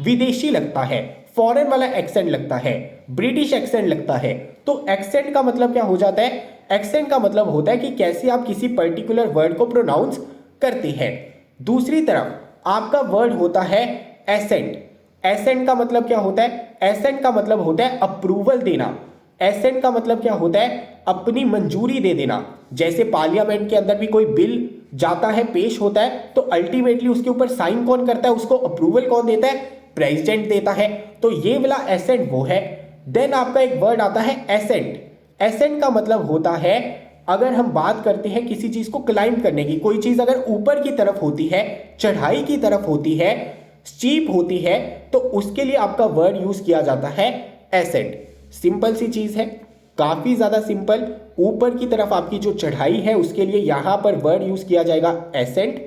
विदेशी लगता है, फॉरेन वाला एक्सेंट लगता है, ब्रिटिश एक्सेंट लगता है। तो एक्सेंट का मतलब क्या हो जाता है, एक्सेंट का मतलब होता है कि कैसे आप किसी पर्टिकुलर वर्ड को प्रोनाउंस करते हैं। दूसरी तरफ आपका वर्ड होता है एसेंट। एसेंट का मतलब क्या होता है? एसेंट का मतलब होता है अप्रूवल देना। एसेंट का मतलब क्या होता है? अपनी मंजूरी दे देना। जैसे पार्लियामेंट के अंदर भी कोई बिल जाता है, पेश होता है, तो अल्टीमेटली उसके ऊपर साइन कौन करता है? उसको अप्रूवल कौन देता है? प्रेसिडेंट देता है। तो ये वाला एसेंट वो है। देन आपका एक वर्ड आता है एसेंट। एसेंट का मतलब होता है, अगर हम बात करते हैं किसी चीज को क्लाइंब करने की, कोई चीज अगर ऊपर की तरफ होती है, चढ़ाई की तरफ होती है, स्टीप होती है, तो उसके लिए आपका वर्ड यूज किया जाता है एसेंट। सिंपल सी चीज है, काफी ज्यादा सिंपल। ऊपर की तरफ आपकी जो चढ़ाई है उसके लिए यहां पर वर्ड यूज किया जाएगा एसेंट,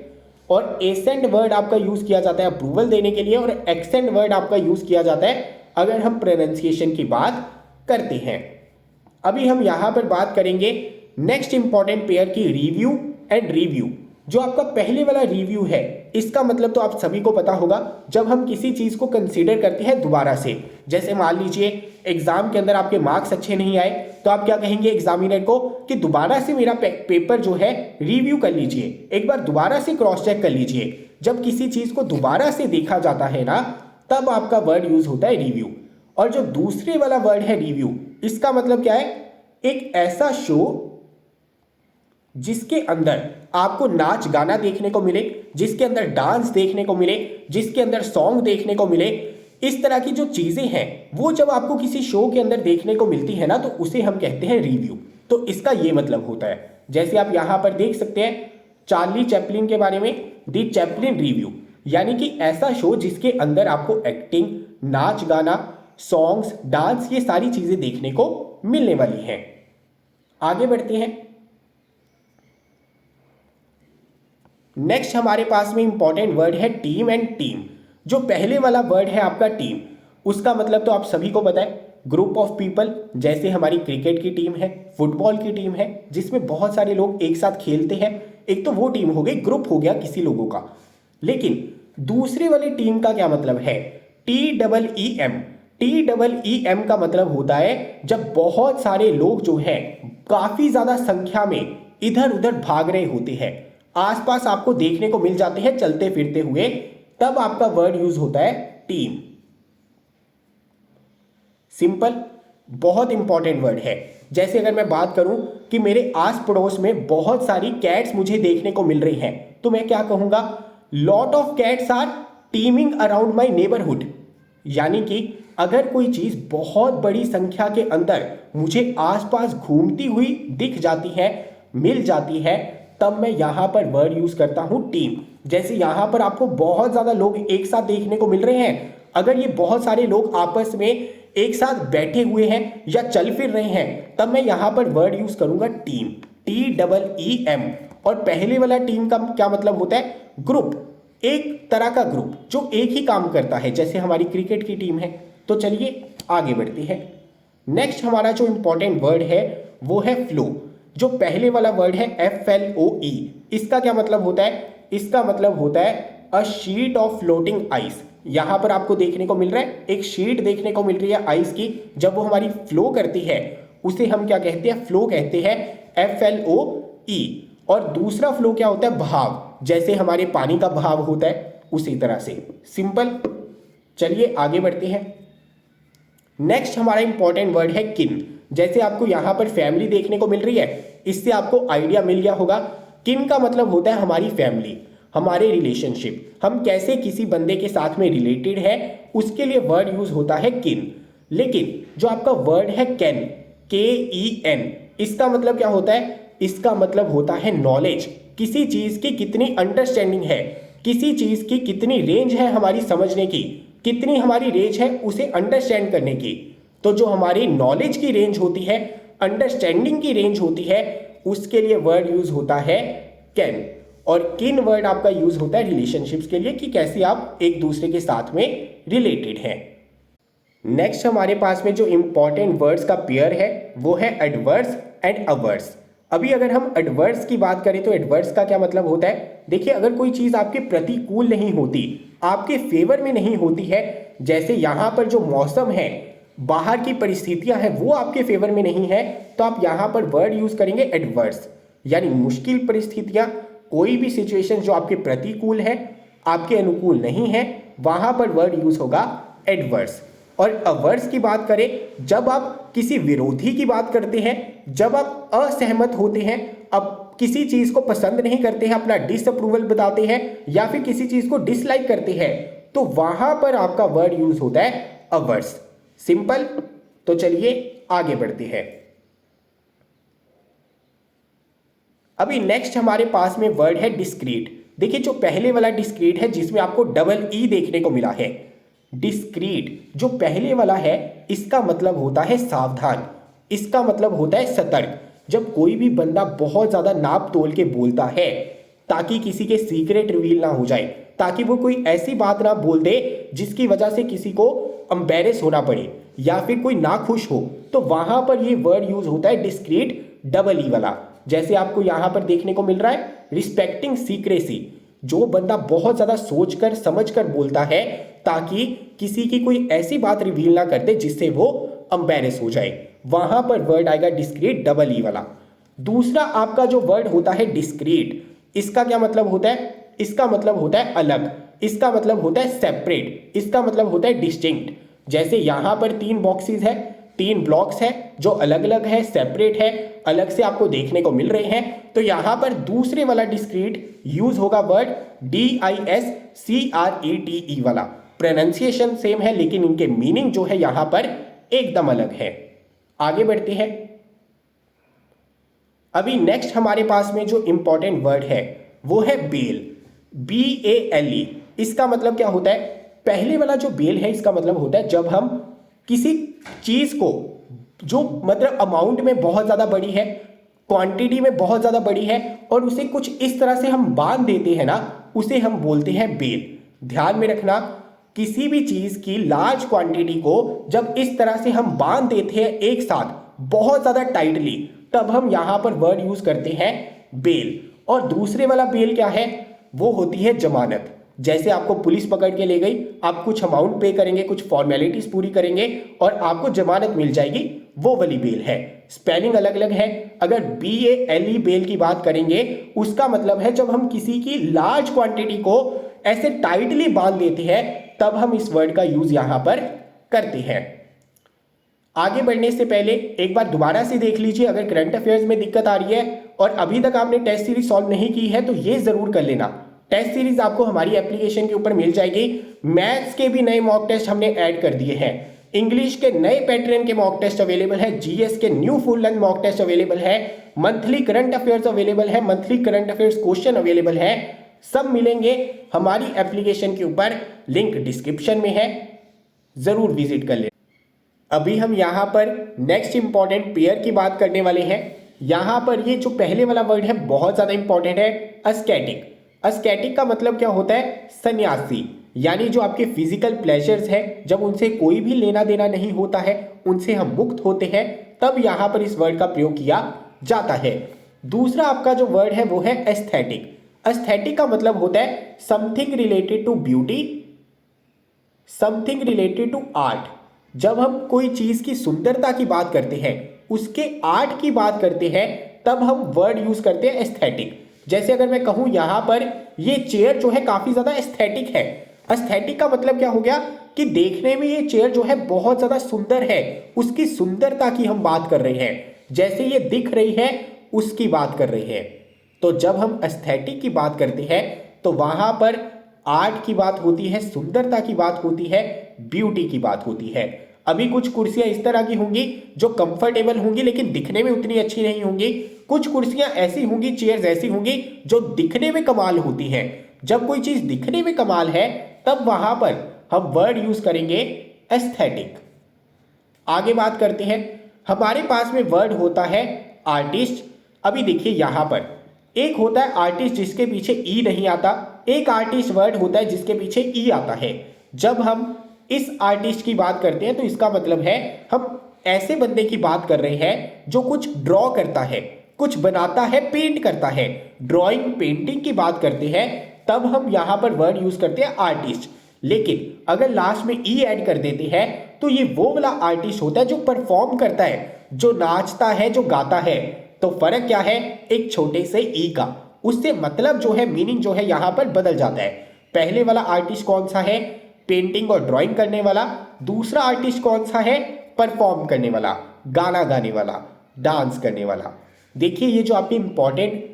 और एसेंट वर्ड आपका यूज किया जाता है अप्रूवल देने के लिए, और एक्सेंट वर्ड आपका यूज किया जाता है अगर हम प्रोनाउंसिएशन की बात करते हैं। अभी हम यहां पर बात करेंगे नेक्स्ट इंपॉर्टेंट पेयर की, रिव्यू एंड रिव्यू। जो आपका पहले वाला रिव्यू है, इसका मतलब तो आप सभी को पता होगा, जब हम किसी चीज को कंसीडर करते हैं दोबारा से। जैसे मान लीजिए एग्जाम के अंदर आपके मार्क्स अच्छे नहीं आए, तो आप क्या कहेंगे एग्जामिनर को कि दोबारा से मेरा पेपर जो है रिव्यू कर लीजिए, एक बार दोबारा से क्रॉस चेक कर लीजिए। जब किसी चीज को दोबारा से देखा जाता है ना, तब आपका वर्ड यूज होता है रिव्यू। और जो दूसरे वाला वर्ड है रिव्यू, इसका मतलब क्या है? एक ऐसा शो जिसके अंदर आपको नाच गाना देखने को मिले, जिसके अंदर डांस देखने को मिले, जिसके अंदर सॉन्ग देखने को मिले, इस तरह की जो चीजें हैं वो जब आपको किसी शो के अंदर देखने को मिलती है ना, तो उसे हम कहते हैं रिव्यू। तो इसका ये मतलब होता है, जैसे आप यहां पर देख सकते हैं चार्ली चैपलिन के बारे में, दी चैपलिन रिव्यू, यानी कि ऐसा शो जिसके अंदर आपको एक्टिंग, नाच गाना, सॉन्ग्स, डांस, ये सारी चीजें देखने को मिलने वाली हैं। आगे बढ़ते हैं। नेक्स्ट हमारे पास में इंपॉर्टेंट वर्ड है टीम एंड टीम। जो पहले वाला वर्ड है आपका टीम, उसका मतलब तो आप सभी को पता है, ग्रुप ऑफ पीपल। जैसे हमारी क्रिकेट की टीम है, फुटबॉल की टीम है, जिसमें बहुत सारे लोग एक साथ खेलते हैं, एक तो वो टीम हो गई, ग्रुप हो गया किसी लोगों का। लेकिन दूसरे वाली टीम का क्या मतलब है? TEEM। TEEM का मतलब होता है जब बहुत सारे लोग जो है काफी ज्यादा संख्या में इधर उधर भाग रहे होते हैं, आसपास आपको देखने को मिल जाते हैं चलते फिरते हुए, तब आपका वर्ड यूज होता है टीम। सिंपल, बहुत इंपॉर्टेंट वर्ड है। जैसे अगर मैं बात करूं कि मेरे आस पड़ोस में बहुत सारी कैट्स मुझे देखने को मिल रही हैं, तो मैं क्या कहूंगा? Lot of cats are teeming around my neighbourhood. यानी कि अगर कोई चीज बहुत बड़ी संख्या के अंदर मुझे आसपास घूमती हुई दिख जाती है, मिल जाती है, तब मैं यहां पर वर्ड यूज करता हूं टीम। जैसे यहां पर आपको बहुत ज्यादा लोग एक साथ देखने को मिल रहे हैं, अगर ये बहुत सारे लोग आपस में एक साथ बैठे हुए हैं या चल फिर रहे हैं, तब मैं यहां पर वर्ड यूज करूंगा टीम, TEEM। और पहले वाला टीम का क्या मतलब होता है? ग्रुप, एक तरह का ग्रुप जो एक ही काम करता है, जैसे हमारी क्रिकेट की टीम है। तो चलिए आगे बढ़ते हैं। नेक्स्ट हमारा जो इंपॉर्टेंट वर्ड है वो है फ्लो। जो पहले वाला वर्ड है FLOE, इसका क्या मतलब होता है? इसका मतलब होता है a sheet of floating ice. यहां पर आपको देखने को मिल रहा है एक शीट देखने को मिल रही है आइस की, जब वो हमारी फ्लो करती है उसे हम क्या कहते हैं? फ्लो कहते हैं, FLOE। और दूसरा फ्लो क्या होता है? बहाव। जैसे हमारे पानी का बहाव होता है उसी तरह से। सिंपल। चलिए आगे बढ़ते हैं। नेक्स्ट हमारा इंपॉर्टेंट वर्ड है किन। जैसे आपको यहां पर फैमिली देखने को मिल रही है, इससे आपको आइडिया मिल गया होगा किन का मतलब होता है हमारी फैमिली, हमारे रिलेशनशिप, हम कैसे किसी बंदे के साथ में रिलेटेड है, उसके लिए वर्ड यूज होता है किन। लेकिन जो आपका वर्ड है कैन, KEN, इसका मतलब क्या होता है? इसका मतलब होता है नॉलेज। किसी चीज की कितनी अंडरस्टैंडिंग है, किसी चीज की कितनी रेंज है हमारी समझने की, कितनी हमारी रेंज है उसे अंडरस्टैंड करने की। तो जो हमारी नॉलेज की रेंज होती है, अंडरस्टैंडिंग की रेंज होती है, उसके लिए वर्ड यूज होता है कैन। और किन वर्ड आपका यूज होता है रिलेशनशिप्स के लिए, कि कैसे आप एक दूसरे के साथ में रिलेटेड हैं। नेक्स्ट हमारे पास में जो इंपॉर्टेंट वर्ड्स का पेयर है वो है एडवर्स एंड अवर्स। अभी अगर हम एडवर्स की बात करें तो एडवर्स का क्या मतलब होता है? देखिए, अगर कोई चीज आपके प्रतिकूल नहीं होती, आपके फेवर में नहीं होती है, जैसे यहां पर जो मौसम है, बाहर की परिस्थितियां हैं, वो आपके फेवर में नहीं है, तो आप यहां पर वर्ड यूज करेंगे एडवर्स। यानी मुश्किल परिस्थितियां, कोई भी सिचुएशन जो आपके प्रतिकूल है, आपके अनुकूल नहीं है, वहां पर वर्ड यूज होगा एडवर्स। और अवर्स की बात करें, जब आप किसी विरोधी की बात करते हैं, जब आप असहमत होते हैं, अब किसी चीज को पसंद नहीं करते हैं, अपना डिसअप्रूवल बताते हैं या फिर किसी चीज को डिसलाइक करते हैं, तो वहां पर आपका वर्ड यूज होता है अवर्स। सिंपल। तो चलिए आगे बढ़ते हैं। अभी नेक्स्ट हमारे पास में वर्ड है डिस्क्रीट। देखिए जो पहले वाला डिस्क्रीट है जिसमें आपको डबल ई देखने को मिला है, डिस्क्रीट जो पहले वाला है इसका मतलब होता है सावधान, इसका मतलब होता है सतर्क। जब कोई भी बंदा बहुत ज्यादा नाप तोल के बोलता है ताकि किसी के सीक्रेट रिवील ना हो जाए, ताकि वो कोई ऐसी बात ना बोल दे जिसकी वजह से किसी को एम्बेरस होना पड़े या फिर कोई ना खुश हो, तो वहां पर ये वर्ड यूज होता है डिस्क्रीट डबल ई वाला। जैसे आपको यहां पर देखने को मिल रहा है रिस्पेक्टिंग सीक्रेसी, जो बंदा बहुत ज्यादा सोचकर समझकर बोलता है ताकि किसी की कोई ऐसी बात रिवील ना कर दे जिससे वो एम्बेरस हो जाए, वहां पर वर्ड आएगा डिस्क्रीट डबल ई वाला। दूसरा आपका जो वर्ड होता है डिस्क्रीट, इसका क्या मतलब होता है? इसका मतलब होता है अलग, इसका मतलब होता है सेपरेट, इसका मतलब होता है डिस्टिंक्ट। जैसे यहां पर 3 बॉक्सेस है, 3 ब्लॉक्स है जो अलग अलग है, सेपरेट है, अलग से आपको देखने को मिल रहे हैं, तो यहां पर दूसरे वाला डिस्क्रीट यूज होगा वर्ड DISCRETE वाला। प्रोनाउंसिएशन सेम है लेकिन इनके मीनिंग जो है यहां पर एकदम अलग है। आगे बढ़ते हैं। अभी नेक्स्ट हमारे पास में जो इंपॉर्टेंट वर्ड है वो है बेल, BALE। इसका मतलब क्या होता है? पहले वाला जो बेल है इसका मतलब होता है जब हम किसी चीज को जो मतलब अमाउंट में बहुत ज्यादा बड़ी है, क्वांटिटी में बहुत ज्यादा बड़ी है और उसे कुछ इस तरह से हम बांध देते हैं ना, उसे हम बोलते हैं बेल। ध्यान में रखना, किसी भी चीज की लार्ज क्वांटिटी को जब इस तरह से हम बांध देते हैं एक साथ बहुत ज्यादा टाइटली, तब हम यहां पर वर्ड यूज करते हैं बेल। और दूसरे वाला बेल क्या है? वो होती है जमानत। जैसे आपको पुलिस पकड़ के ले गई, आप कुछ अमाउंट पे करेंगे, कुछ फॉर्मेलिटीज पूरी करेंगे और आपको जमानत मिल जाएगी, वो वाली बेल है। स्पेलिंग अलग अलग है। अगर BALE बेल की बात करेंगे उसका मतलब है जब हम किसी की लार्ज क्वांटिटी को ऐसे टाइटली बांध देते हैं तब हम इस वर्ड का यूज यहां पर करते हैं। आगे बढ़ने से पहले एक बार दोबारा से देख लीजिए, अगर करंट अफेयर्स में दिक्कत आ रही है और अभी तक आपने टेस्ट सीरीज सॉल्व नहीं की है तो ये जरूर कर लेना। टेस्ट सीरीज आपको हमारी एप्लीकेशन के ऊपर मिल जाएगी। मैथ्स के भी नए मॉक टेस्ट हमने ऐड कर दिए हैं, इंग्लिश के नए पैटर्न के मॉक टेस्ट अवेलेबल है, GS के new full length mock test available है, मंथली करंट अफेयर्स अवेलेबल है, monthly current affairs question available है, सब मिलेंगे हमारी एप्लीकेशन के ऊपर। लिंक डिस्क्रिप्शन में है, जरूर विजिट कर ले। अभी हम यहां पर नेक्स्ट इंपॉर्टेंट पेयर की बात करने वाले हैं। यहां पर ये जो पहले वाला वर्ड है बहुत ज्यादा इंपॉर्टेंट है, अस्केटिक। अस्केटिक का मतलब क्या होता है? सन्यासी, यानी जो आपके फिजिकल प्लेजर्स है जब उनसे कोई भी लेना देना नहीं होता है, उनसे हम मुक्त होते हैं, तब यहां पर इस वर्ड का प्रयोग किया जाता है। दूसरा आपका जो वर्ड है वो है एस्थेटिक। एस्थेटिक का मतलब होता है something related to beauty, something related to art. जब हम कोई चीज की सुंदरता की बात करते हैं, उसके आर्ट की बात करते हैं, तब हम वर्ड यूज करते हैं एस्थेटिक। जैसे अगर मैं कहूं यहां पर ये चेयर जो है काफी ज्यादा एस्थेटिक है, एस्थेटिक का मतलब क्या हो गया कि देखने में ये चेयर जो है बहुत ज्यादा सुंदर है, उसकी सुंदरता की हम बात कर रहे हैं, जैसे ये दिख रही है उसकी बात कर रहे हैं। तो जब हम एस्थेटिक की बात करते हैं तो वहां पर आर्ट की बात होती है, सुंदरता की बात होती है, ब्यूटी की बात होती है। अभी कुछ कुर्सियां इस तरह की होंगी जो कंफर्टेबल होंगी लेकिन दिखने में उतनी अच्छी नहीं होंगी, कुछ कुर्सियां ऐसी होंगी, चेयर्स ऐसी होंगी जो दिखने में कमाल होती हैं। जब कोई चीज दिखने में कमाल है तब वहां पर हम वर्ड यूज करेंगे एस्थेटिक। आगे बात करते हैं, हमारे पास में वर्ड होता है आर्टिस्ट। अभी देखिए यहां पर एक होता है आर्टिस्ट जिसके पीछे ई नहीं आता, एक आर्टिस्ट वर्ड होता है जिसके पीछे ई आता है। जब हम इस आर्टिस्ट की बात करते हैं तो इसका मतलब है हम ऐसे बंदे की बात कर रहे हैं जो कुछ ड्रॉ करता है, कुछ बनाता है, पेंट करता है, ड्राइंग पेंटिंग की बात करते हैं, तब हम यहां पर वर्ड यूज करते हैं आर्टिस्ट। लेकिन अगर लास्ट में ई ऐड कर देते हैं तो ये वो वाला आर्टिस्ट होता है जो परफॉर्म करता है, जो नाचता है, जो गाता है। तो फर्क क्या है? एक छोटे से ई का, उससे मतलब जो है, मीनिंग जो है यहां पर बदल जाता है। पहले वाला आर्टिस्ट कौन सा है? पेंटिंग और ड्राइंग करने वाला। दूसरा आर्टिस्ट कौन सा है? परफॉर्म करने वाला, गाना गाने वाला, डांस करने वाला। देखिए ये जो आपके इंपॉर्टेंट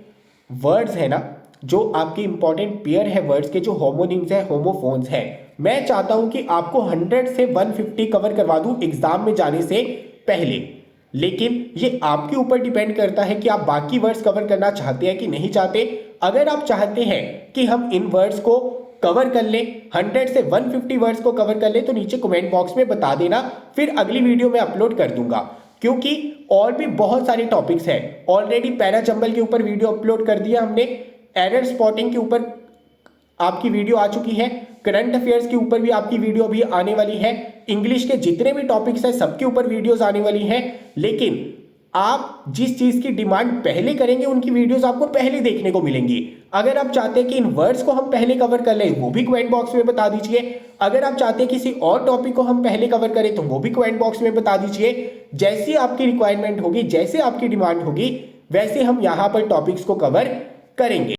वर्ड्स है ना, जो आपके इंपॉर्टेंट पेयर है वर्ड्स के, जो होमोनिम्स है, होमोफोन्स है, मैं चाहता हूं कि आपको 100 से 150 कवर करवा दूं एग्जाम में जाने से पहले। लेकिन ये आपके ऊपर डिपेंड करता है कि आप बाकी वर्ड्स कवर करना चाहते हैं कि नहीं चाहते। अगर आप चाहते हैं कि हम इन वर्ड्स को कवर कर लें, 100 से 150 वर्ड्स को कवर कर लें, तो नीचे कमेंट बॉक्स में बता देना, फिर अगली वीडियो में अपलोड कर दूंगा। क्योंकि और भी बहुत सारे टॉपिक्स हैं। ऑलरेडी पैरा जंबल के ऊपर वीडियो अपलोड कर दिया हमने, एरर स्पॉटिंग के ऊपर आपकी वीडियो आ चुकी है, करंट अफेयर्स के ऊपर भी आपकी वीडियो अभी आने वाली है, इंग्लिश के जितने भी टॉपिक्स हैं सबके ऊपर वीडियोस आने वाली हैं। लेकिन आप जिस चीज की डिमांड पहले करेंगे उनकी वीडियोस आपको पहले देखने को मिलेंगी। अगर आप चाहते हैं कि इन वर्ड्स को हम पहले कवर कर लें, वो भी कमेंट बॉक्स में बता दीजिए। अगर आप चाहते हैं किसी और टॉपिक को हम पहले कवर करें, तो वो भी कमेंट बॉक्स में बता दीजिए। जैसी आपकी रिक्वायरमेंट होगी, जैसे आपकी डिमांड होगी, वैसे हम यहां पर टॉपिक्स को कवर करेंगे।